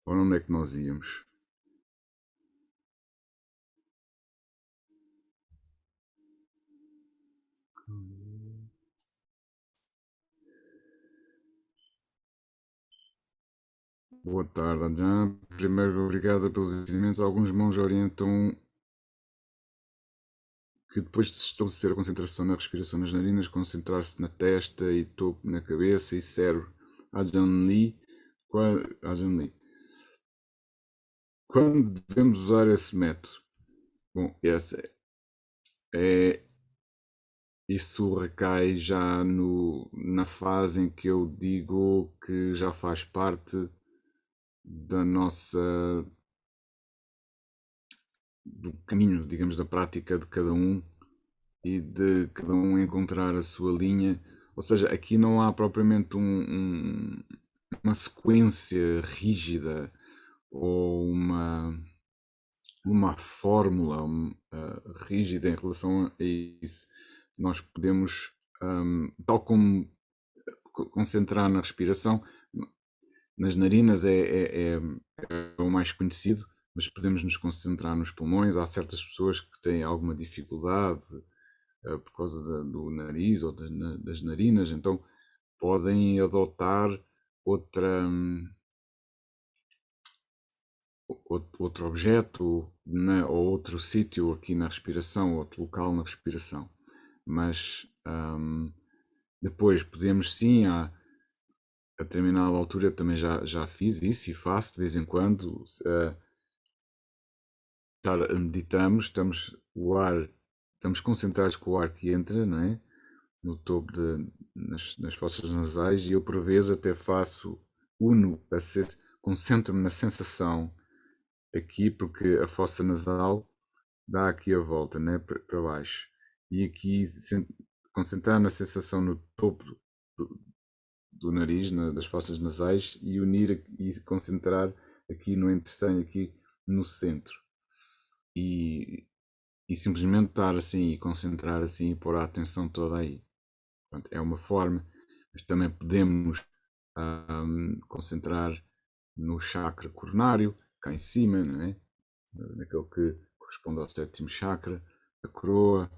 Ora, onde é que nós íamos? Boa tarde, Adjan. Primeiro, obrigado pelos ensinamentos. Alguns mãos orientam que depois de se estabelecer a concentração na respiração nas narinas, concentrar-se na testa e topo na cabeça e cérebro. Ajahn Lee. Ajahn Lee. Quando devemos usar esse método? Bom, isso recai já na fase em que eu digo que já faz parte da nossa do caminho, digamos, da prática de cada um e de cada um encontrar a sua linha. Ou seja, aqui não há propriamente uma sequência rígida ou uma fórmula rígida em relação a isso. Nós podemos, tal como concentrar na respiração, nas narinas é o mais conhecido, mas podemos nos concentrar nos pulmões. Há certas pessoas que têm alguma dificuldade por causa do nariz ou das narinas, então podem adotar outra, outro objeto ou outro sítio aqui na respiração, outro local na respiração. Mas depois podemos sim, a determinada altura, eu também já fiz isso e faço de vez em quando. Meditamos, estamos concentrados com o ar que entra, não é? No topo nas fossas nasais, e eu por vezes até concentro-me na sensação aqui, porque a fossa nasal dá aqui a volta, né, para baixo, e aqui concentrar na sensação no topo do nariz, das fossas nasais, e unir e concentrar aqui no entressanho, aqui no centro, e simplesmente estar assim e concentrar assim e pôr a atenção toda aí. Portanto, é uma forma, mas também podemos concentrar no chakra coronário, cá em cima, não é? Naquele que corresponde ao sétimo chakra, a coroa.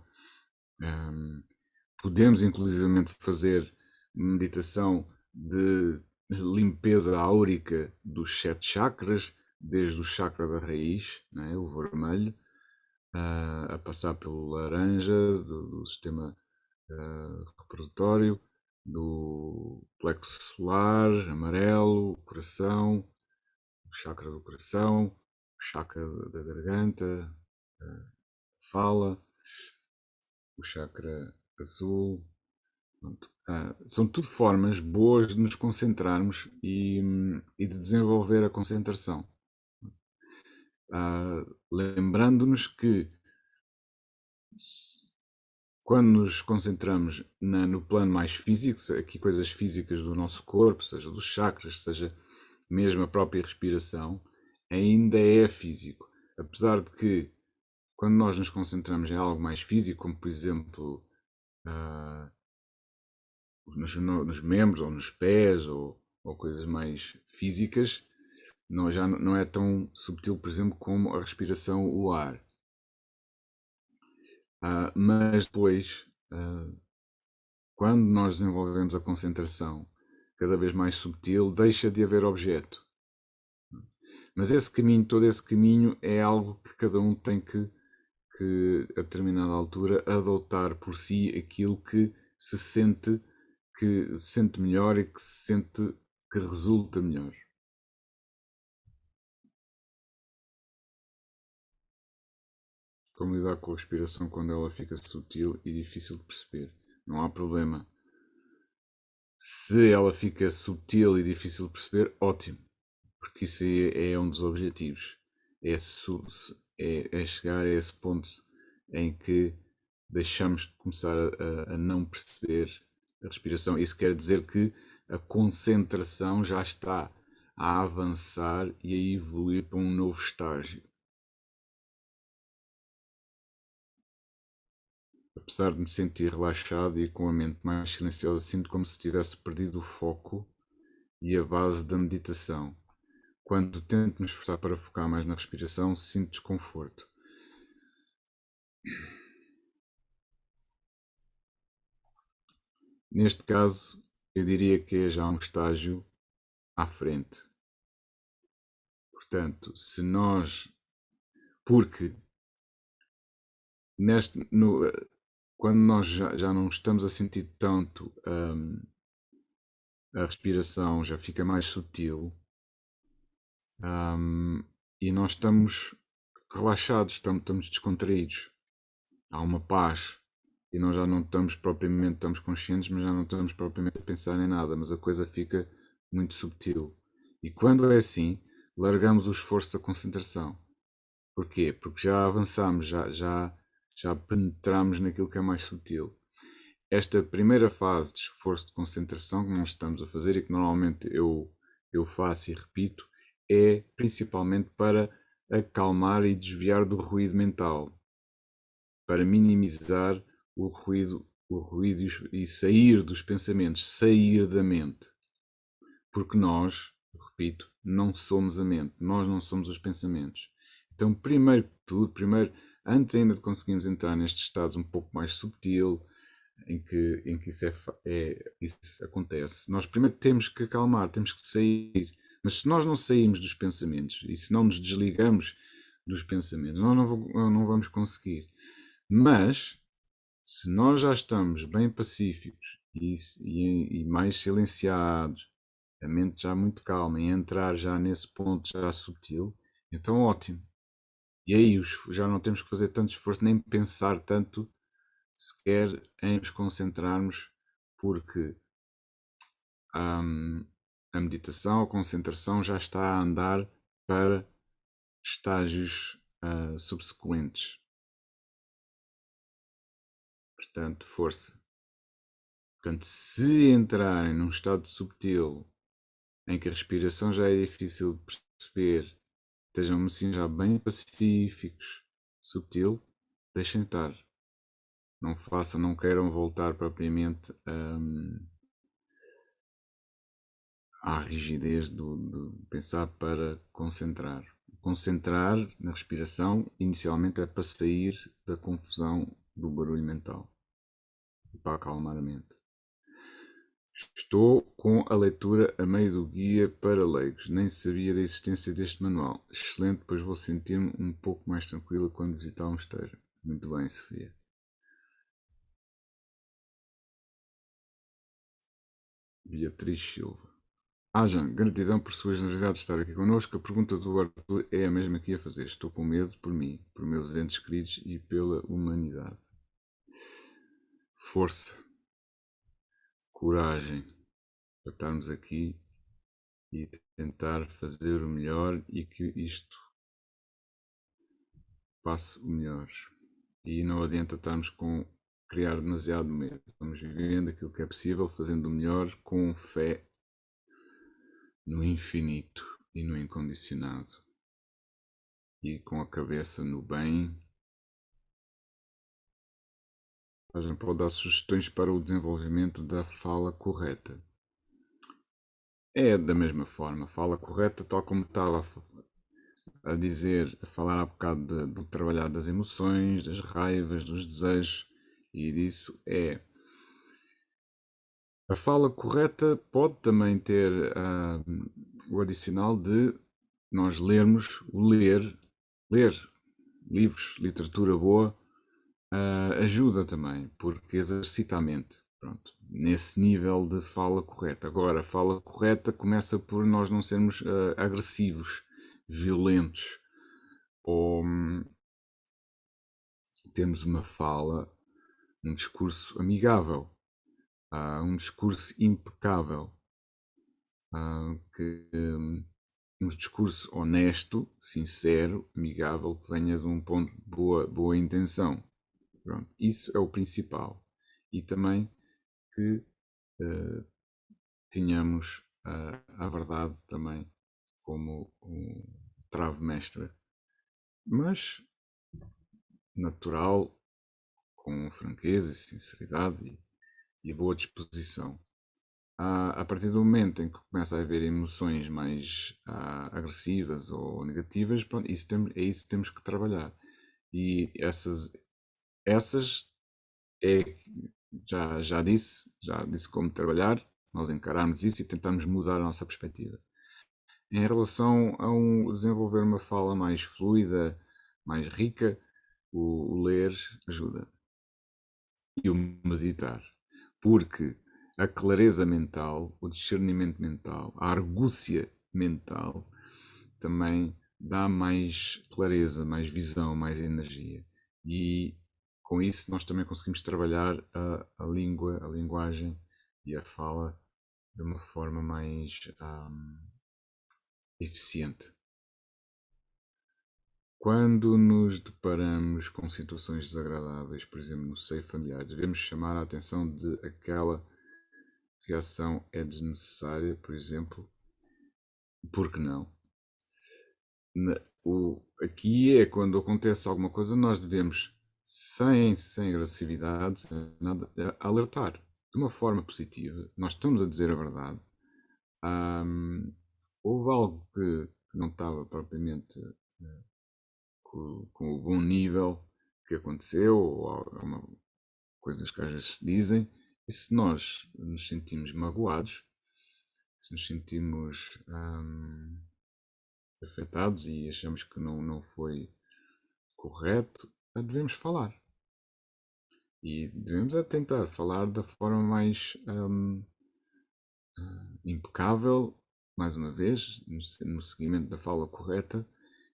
Podemos inclusivamente fazer meditação de limpeza áurica dos 7 chakras, desde o chakra da raiz, não é? O vermelho, a passar pelo laranja, do sistema reprodutório, do plexo solar, amarelo, coração, o chakra do coração, o chakra da garganta, fala, o chakra azul. São tudo formas boas de nos concentrarmos e de desenvolver a concentração. Lembrando-nos que quando nos concentramos no plano mais físico, aqui coisas físicas do nosso corpo, seja dos chakras, seja mesmo a própria respiração, ainda é físico. Apesar de que, quando nós nos concentramos em algo mais físico, como por exemplo nos membros ou nos pés ou coisas mais físicas, já não é tão subtil, por exemplo, como a respiração, o ar. Mas depois, quando nós desenvolvemos a concentração cada vez mais subtil, deixa de haver objeto. Mas todo esse caminho é algo que cada um tem que a determinada altura, adotar por si aquilo que se sente melhor e que se sente que resulta melhor. Como lidar com a respiração quando ela fica sutil e difícil de perceber? Não há problema. Se ela fica sutil e difícil de perceber, ótimo, porque isso é um dos objetivos. É chegar a esse ponto em que deixamos de começar a não perceber a respiração. Isso quer dizer que a concentração já está a avançar e a evoluir para um novo estágio. apesar de me sentir relaxado e com a mente mais silenciosa, sinto como se tivesse perdido o foco e a base da meditação. Quando tento me esforçar para focar mais na respiração, sinto desconforto. Neste caso, eu diria que é já um estágio à frente. Portanto, se nós. Porque quando nós já não estamos a sentir tanto a respiração, já fica mais sutil, e nós estamos relaxados, estamos descontraídos. Há uma paz e nós já não estamos conscientes, mas já não estamos propriamente a pensar em nada, mas a coisa fica muito subtil. E quando é assim, largamos o esforço da concentração. Porquê? Porque já avançamos, já penetramos naquilo que é mais sutil. Esta primeira fase de esforço de concentração que nós estamos a fazer e que normalmente eu faço e repito, é principalmente para acalmar e desviar do ruído mental, para minimizar o ruído e sair dos pensamentos, sair da mente. Porque nós, repito, não somos a mente, nós não somos os pensamentos. Então, primeiro que tudo, antes ainda de conseguirmos entrar nestes estados um pouco mais subtil, em que isso acontece, nós primeiro temos que acalmar, temos que sair. Mas se nós não sairmos dos pensamentos e se não nos desligamos dos pensamentos, nós não vamos conseguir. Mas, se nós já estamos bem pacíficos e mais silenciados, a mente já muito calma e entrar já nesse ponto já subtil, então ótimo. E aí já não temos que fazer tanto esforço, nem pensar tanto sequer em nos concentrarmos, porque a meditação, a concentração já está a andar para estágios subsequentes. Portanto, força. Portanto, se entrarem num estado subtil em que a respiração já é difícil de perceber, estejam assim já bem pacíficos, subtil, deixem estar. Não façam, não queiram voltar propriamente à rigidez de pensar para concentrar. Concentrar na respiração inicialmente é para sair da confusão do barulho mental e para acalmar a mente. Estou com a leitura a meio do guia para leigos. Nem sabia da existência deste manual. Excelente, pois vou sentir-me um pouco mais tranquila quando visitar um estejo. Muito bem, Sofia. Beatriz Silva. Jean, gratidão por sua generosidade de estar aqui connosco. A pergunta do Arthur é a mesma que ia fazer. Estou com medo por mim, por meus entes queridos e pela humanidade. Força, coragem para estarmos aqui e tentar fazer o melhor e que isto passe o melhor. E não adianta estarmos com criar demasiado medo. Estamos vivendo aquilo que é possível, fazendo o melhor com fé no infinito e no incondicionado. E com a cabeça no bem. A gente pode dar sugestões para o desenvolvimento da fala correta. É da mesma forma, fala correta, tal como estava a dizer, a falar há bocado do trabalhar das emoções, das raivas, dos desejos, e disso é. A fala correta pode também ter o adicional de nós lermos, ler livros, literatura boa, ajuda também, porque exercita a mente. Pronto, nesse nível de fala correta. Agora, a fala correta começa por nós não sermos agressivos, violentos, ou temos uma fala, um discurso amigável, um discurso impecável, um discurso honesto, sincero, amigável, que venha de um ponto de boa intenção. Pronto, isso é o principal. E também que tenhamos a verdade também como um trave mestra, mas natural, com franqueza e sinceridade e boa disposição. A partir do momento em que começa a haver emoções mais agressivas ou negativas, pronto, é isso que temos que trabalhar. E essas é, já disse como trabalhar, nós encararmos isso e tentarmos mudar a nossa perspectiva. Em relação a desenvolver uma fala mais fluida, mais rica, o ler ajuda. E o meditar. Porque a clareza mental, o discernimento mental, a argúcia mental também dá mais clareza, mais visão, mais energia. E com isso nós também conseguimos trabalhar a língua, a linguagem e a fala de uma forma mais eficiente. Quando nos deparamos com situações desagradáveis, por exemplo, no seio familiar, devemos chamar a atenção de aquela reação é desnecessária, por exemplo, porque não? Aqui é quando acontece alguma coisa, nós devemos, sem agressividade, sem nada, alertar de uma forma positiva. Nós estamos a dizer a verdade. Houve algo que não estava propriamente com o bom nível que aconteceu, ou coisas que às vezes se dizem, e se nós nos sentimos magoados, se nos sentimos afetados e achamos que não foi correto, devemos falar. E devemos tentar falar da forma mais impecável, mais uma vez, no seguimento da fala correta,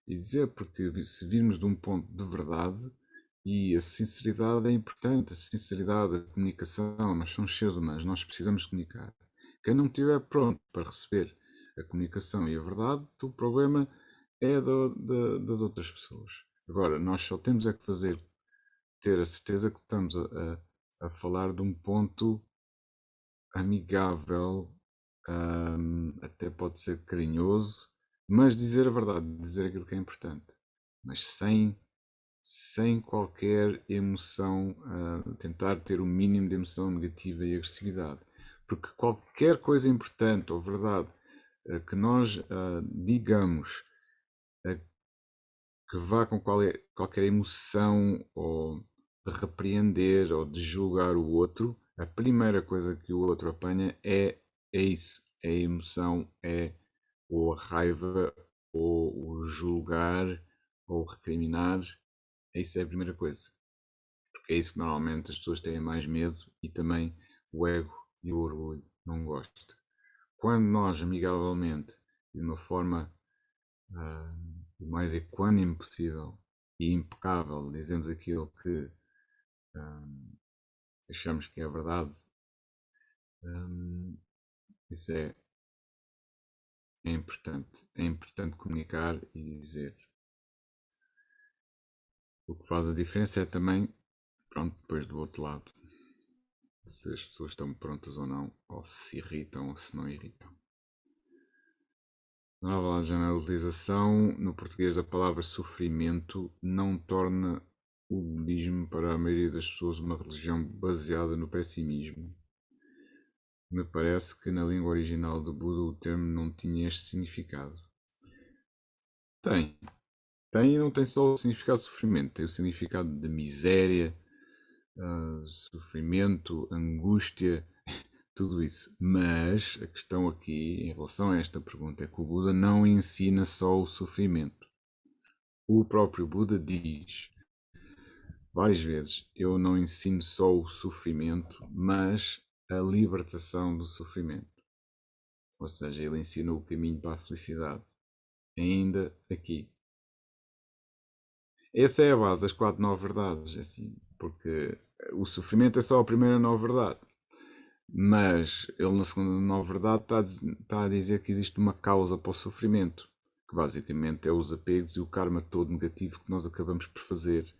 e dizer, porque se virmos de um ponto de verdade, e a sinceridade é importante, a sinceridade, a comunicação, nós somos seres humanos, nós precisamos comunicar. Quem não estiver pronto para receber a comunicação e a verdade, o problema é das outras pessoas. Agora, nós só temos é que ter a certeza que estamos a falar de um ponto amigável, até pode ser carinhoso, mas dizer a verdade, dizer aquilo que é importante, mas sem qualquer emoção, tentar ter o mínimo de emoção negativa e agressividade. Porque qualquer coisa importante ou verdade que nós digamos que vá com qualquer emoção ou de repreender ou de julgar o outro, a primeira coisa que o outro apanha é isso, é a emoção, é ou a raiva, ou o julgar, ou o recriminar. Isso é a primeira coisa. Porque é isso que normalmente as pessoas têm mais medo e também o ego e o orgulho não gostam. Quando nós, amigavelmente, de uma forma o mais equânime possível e impecável, dizemos aquilo que achamos que é verdade, isso é importante. É importante comunicar e dizer. O que faz a diferença é também, pronto, depois do outro lado, se as pessoas estão prontas ou não, ou se irritam ou se não irritam. Na nova generalização, no português, a palavra sofrimento não torna o budismo para a maioria das pessoas uma religião baseada no pessimismo. Me parece que na língua original do Buda o termo não tinha este significado. Tem. Tem e não tem só o significado de sofrimento, tem o significado de miséria, sofrimento, angústia, tudo isso. Mas a questão aqui, em relação a esta pergunta, é que o Buda não ensina só o sofrimento. O próprio Buda diz várias vezes: eu não ensino só o sofrimento, mas a libertação do sofrimento. Ou seja, ele ensina o caminho para a felicidade, ainda aqui. Essa é a base das 4 nove verdades, assim, porque o sofrimento é só a primeira nova verdade. Mas ele na segunda nova verdade está a dizer que existe uma causa para o sofrimento, que basicamente é os apegos e o karma todo negativo que nós acabamos por fazer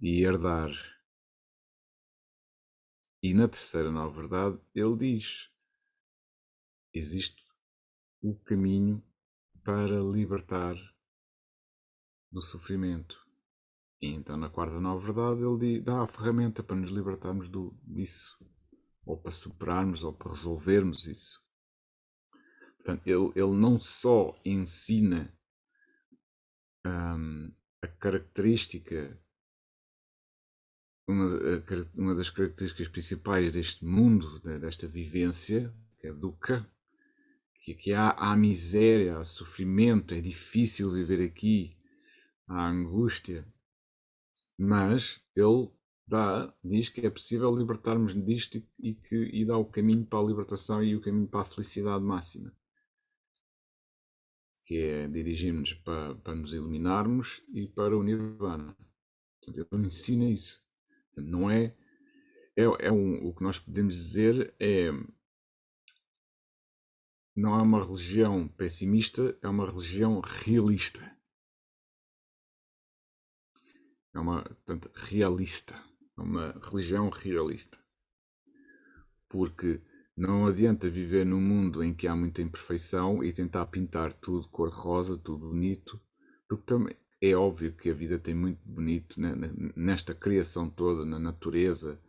e herdar. E na terceira nova verdade ele diz: existe o caminho para libertar do sofrimento. E então na quarta nova verdade ele dá a ferramenta para nos libertarmos disso, ou para superarmos, ou para resolvermos isso. Portanto, ele não só ensina a característica, uma das características principais deste mundo, desta vivência, que é dukkha, que há miséria, há sofrimento, é difícil viver aqui, há angústia, mas ele diz que é possível libertarmos disto e dá o caminho para a libertação e o caminho para a felicidade máxima, que é dirigirmos para nos iluminarmos e para o nirvana. Portanto, ele ensina isso. Não é, o que nós podemos dizer é, não é uma religião pessimista, é uma religião realista. Portanto, realista. É uma religião realista. Porque não adianta viver num mundo em que há muita imperfeição e tentar pintar tudo cor-de-rosa, tudo bonito, porque também é óbvio que a vida tem muito bonito, né, nesta criação toda, na natureza.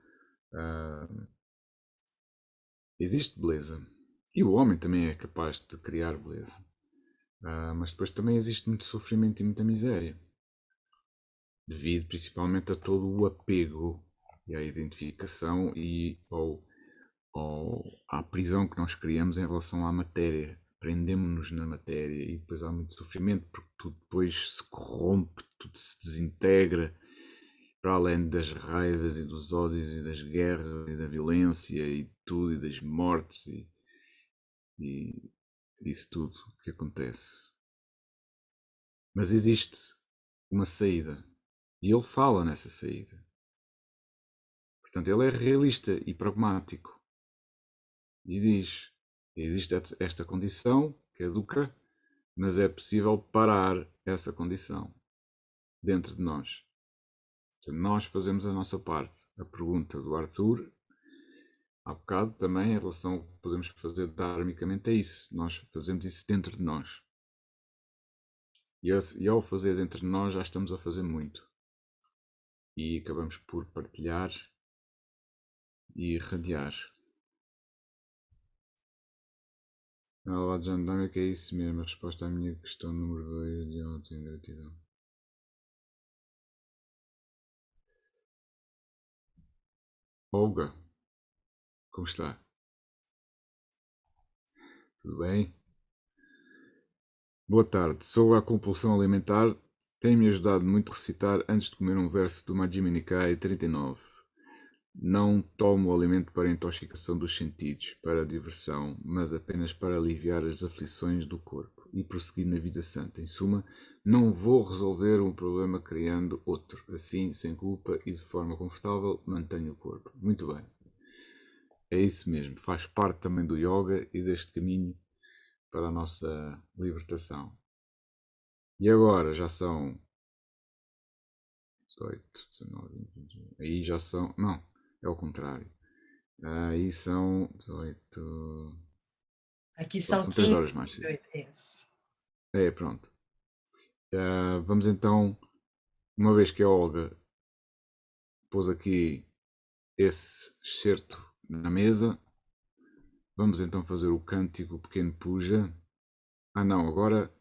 Existe beleza. E o homem também é capaz de criar beleza. Mas depois também existe muito sofrimento e muita miséria, devido principalmente a todo o apego e à identificação e à prisão que nós criamos em relação à matéria. Prendemos-nos na matéria e depois há muito sofrimento porque tudo depois se corrompe, tudo se desintegra, para além das raivas e dos ódios e das guerras e da violência e tudo, e das mortes e isso tudo que acontece. Mas existe uma saída e ele fala nessa saída. Portanto, ele é realista e pragmático e diz: existe esta condição, que é dukkha, mas é possível parar essa condição dentro de nós. Portanto, nós fazemos a nossa parte. A pergunta do Arthur, há bocado também, em relação ao que podemos fazer dharmicamente, é isso. Nós fazemos isso dentro de nós. E ao fazer dentro de nós, já estamos a fazer muito. E acabamos por partilhar e irradiar. Olá, John Damick, é isso mesmo. A resposta à minha questão número 2 de ontem, gratidão. Olga, como está? Tudo bem? Boa tarde. Sobre a compulsão alimentar, tem-me ajudado muito a recitar antes de comer um verso do Majjhima Nikaya 39. Não tomo o alimento para a intoxicação dos sentidos, para a diversão, mas apenas para aliviar as aflições do corpo e prosseguir na vida santa. Em suma, não vou resolver um problema criando outro. Assim, sem culpa e de forma confortável, mantenho o corpo. Muito bem. É isso mesmo. Faz parte também do yoga e deste caminho para a nossa libertação. E agora já são 18, 19, 20, 21. Aí já são. Não, é o contrário. Aí são 18. Aqui Pronto, são são 3 15 horas mais e cedo. 8. Pronto. Vamos então, uma vez que a Olga pôs aqui esse excerto na mesa, vamos então fazer o cântico Pequeno Puja. Não, agora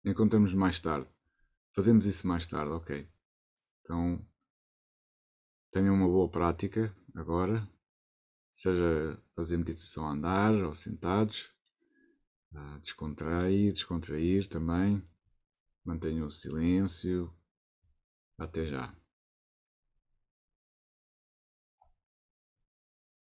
encontramos mais tarde. Fazemos isso mais tarde, ok. Então, tenham uma boa prática agora, seja fazer meditação a andar ou sentados, descontrair também, mantenham o silêncio. Até já.